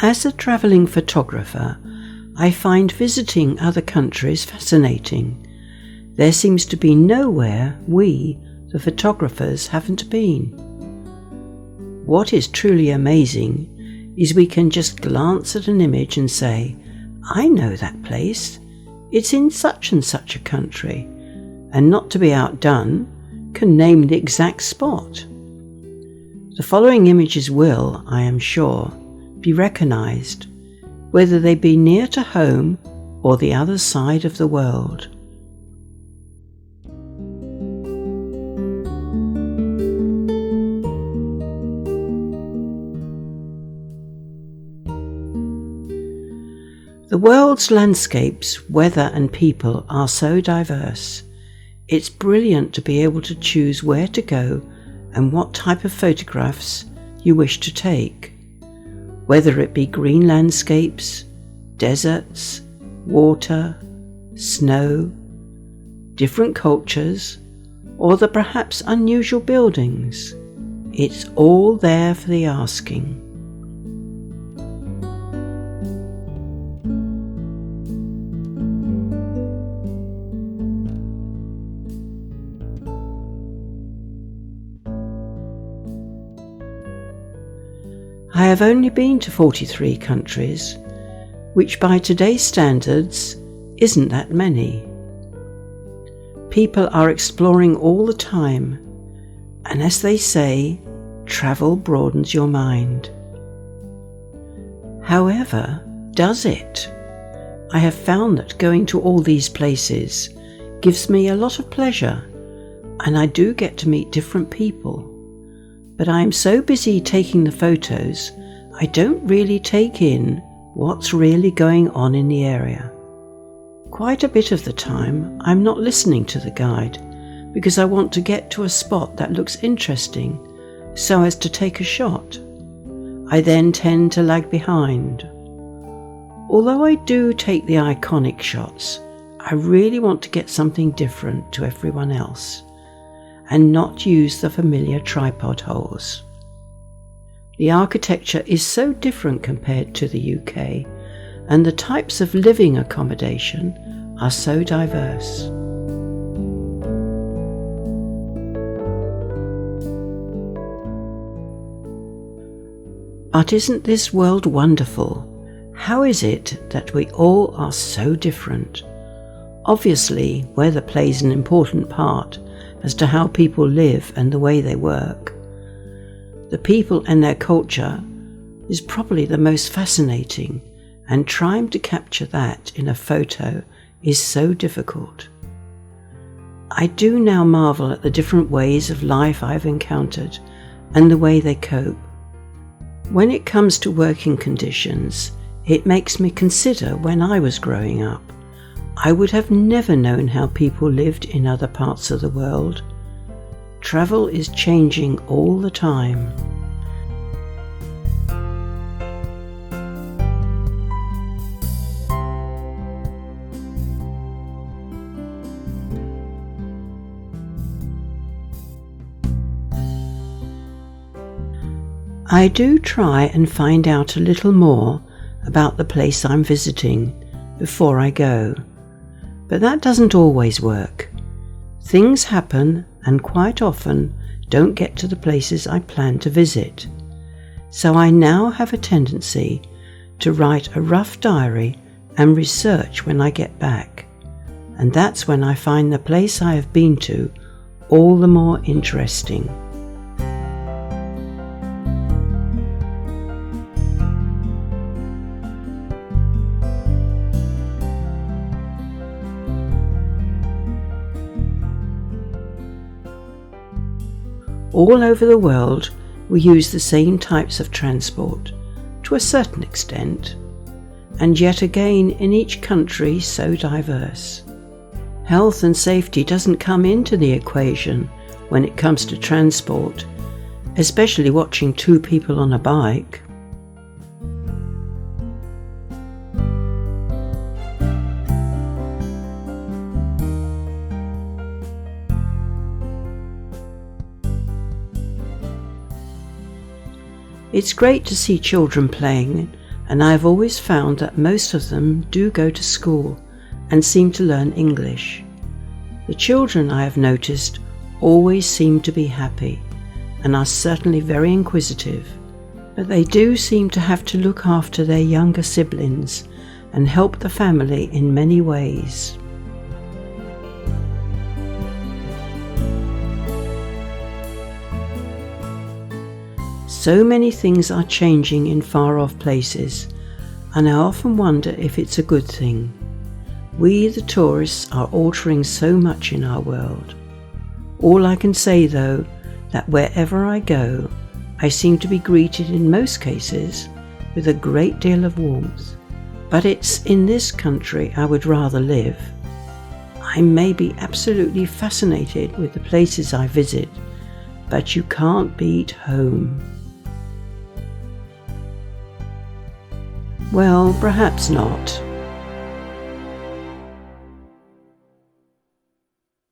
As a travelling photographer, I find visiting other countries fascinating. There seems to be nowhere we, the photographers, haven't been. What is truly amazing is we can just glance at an image and say, I know that place, it's in such and such a country, and not to be outdone, can name the exact spot. The following images will, I am sure, be recognised, whether they be near to home or the other side of the world. The world's landscapes, weather and people are so diverse. It's brilliant to be able to choose where to go and what type of photographs you wish to take. Whether it be green landscapes, deserts, water, snow, different cultures, or the perhaps unusual buildings, it's all there for the asking. I have only been to 43 countries, which by today's standards isn't that many. People are exploring all the time, and as they say, travel broadens your mind. However, does it? I have found that going to all these places gives me a lot of pleasure, and I do get to meet different people. But I am so busy taking the photos, I don't really take in what's really going on in the area. Quite a bit of the time, I'm not listening to the guide because I want to get to a spot that looks interesting so as to take a shot. I then tend to lag behind. Although I do take the iconic shots, I really want to get something different to everyone else and not use the familiar tripod holes. The architecture is so different compared to the UK, and the types of living accommodation are so diverse. But isn't this world wonderful? How is it that we all are so different? Obviously, weather plays an important part as to how people live and the way they work. The people and their culture is probably the most fascinating, and trying to capture that in a photo is so difficult. I do now marvel at the different ways of life I've encountered and the way they cope. When it comes to working conditions, it makes me consider when I was growing up. I would have never known how people lived in other parts of the world. Travel is changing all the time. I do try and find out a little more about the place I'm visiting before I go. But that doesn't always work. Things happen and quite often don't get to the places I plan to visit. So I now have a tendency to write a rough diary and research when I get back. And that's when I find the place I have been to all the more interesting. All over the world, we use the same types of transport, to a certain extent, and yet again in each country so diverse. Health and safety doesn't come into the equation when it comes to transport, especially watching two people on a bike. It's great to see children playing and I have always found that most of them do go to school and seem to learn English. The children, I have noticed, always seem to be happy and are certainly very inquisitive, but they do seem to have to look after their younger siblings and help the family in many ways. So many things are changing in far-off places, and I often wonder if it's a good thing. We, the tourists, are altering so much in our world. All I can say, though, that wherever I go, I seem to be greeted in most cases with a great deal of warmth. But it's in this country I would rather live. I may be absolutely fascinated with the places I visit, but you can't beat home. Well, perhaps not.